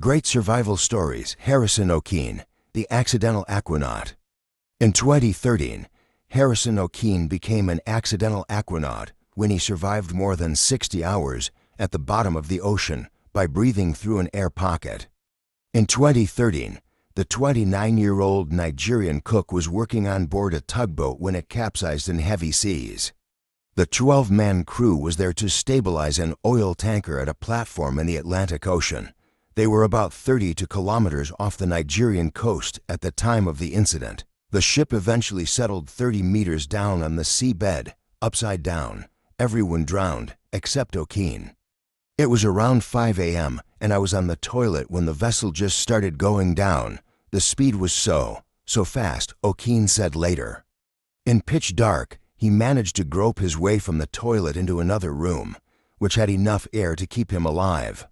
Great Survival Stories, Harrison Okene, The Accidental Aquanaut. In 2013, Harrison Okene became an accidental aquanaut when he survived more than 60 hours at the bottom of the ocean by breathing through an air pocket. In 2013, the 29-year-old Nigerian cook was working on board a tugboat when it capsized in heavy seas. The 12-man crew was there to stabilize an oil tanker at a platform in the Atlantic Ocean. They were about 32 kilometers off the Nigerian coast at the time of the incident. The ship eventually settled 30 meters down on the seabed, upside down. Everyone drowned, except Okene. It was around 5 a.m., and I was on the toilet when the vessel just started going down. The speed was so fast, Okene said later. In pitch dark, he managed to grope his way from the toilet into another room, which had enough air to keep him alive.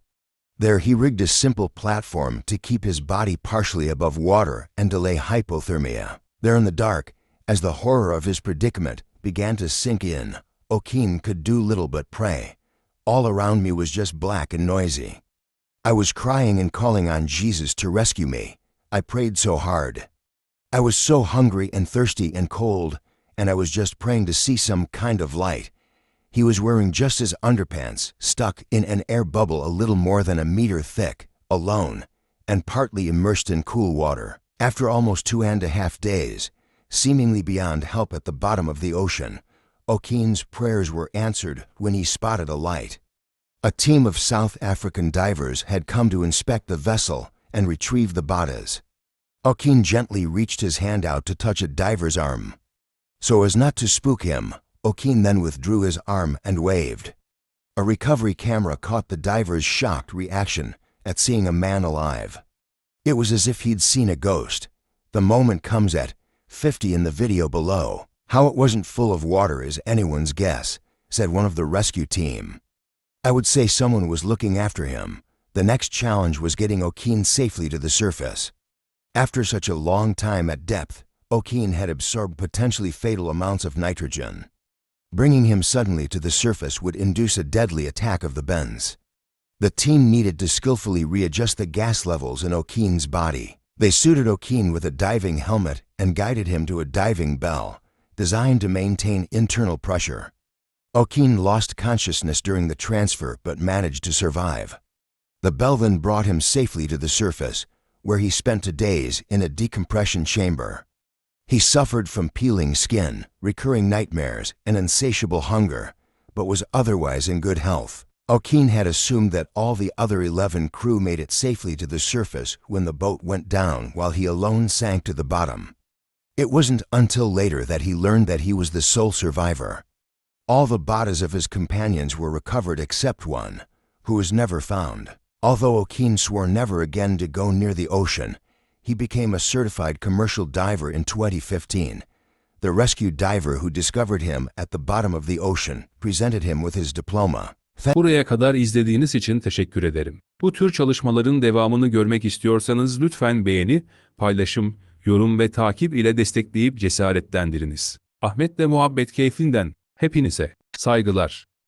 There he rigged a simple platform to keep his body partially above water and delay hypothermia. There in the dark, as the horror of his predicament began to sink in, Okene could do little but pray. All around me was just black and noisy. I was crying and calling on Jesus to rescue me. I prayed so hard. I was so hungry and thirsty and cold, and I was just praying to see some kind of light. He was wearing just his underpants, stuck in an air bubble a little more than a meter thick, alone, and partly immersed in cool water. After almost 2.5 days, seemingly beyond help at the bottom of the ocean, Okene's prayers were answered when he spotted a light. A team of South African divers had come to inspect the vessel and retrieve the bodies. Okene gently reached his hand out to touch a diver's arm. So as not to spook him, Okene then withdrew his arm and waved. A recovery camera caught the diver's shocked reaction at seeing a man alive. It was as if he'd seen a ghost. The moment comes at 50 in the video below. How it wasn't full of water is anyone's guess, said one of the rescue team. I would say someone was looking after him. The next challenge was getting Okene safely to the surface. After such a long time at depth, Okene had absorbed potentially fatal amounts of nitrogen. Bringing him suddenly to the surface would induce a deadly attack of the bends. The team needed to skillfully readjust the gas levels in Okene's body. They suited Okene with a diving helmet and guided him to a diving bell, designed to maintain internal pressure. Okene lost consciousness during the transfer but managed to survive. The bell then brought him safely to the surface, where he spent 2 days in a decompression chamber. He suffered from peeling skin, recurring nightmares, and insatiable hunger, but was otherwise in good health. Okene had assumed that all the other 11 crew made it safely to the surface when the boat went down while he alone sank to the bottom. It wasn't until later that he learned that he was the sole survivor. All the bodies of his companions were recovered except one, who was never found. Although Okene swore never again to go near the ocean, he became a certified commercial diver in 2015. The rescue diver who discovered him at the bottom of the ocean presented him with his diploma. Buraya kadar izlediğiniz için teşekkür ederim. Bu tür çalışmaların devamını görmek istiyorsanız lütfen beğeni, paylaşım, yorum ve takip ile destekleyip cesaretlendiriniz. Ahmet'le muhabbet keyfinden hepinize saygılar.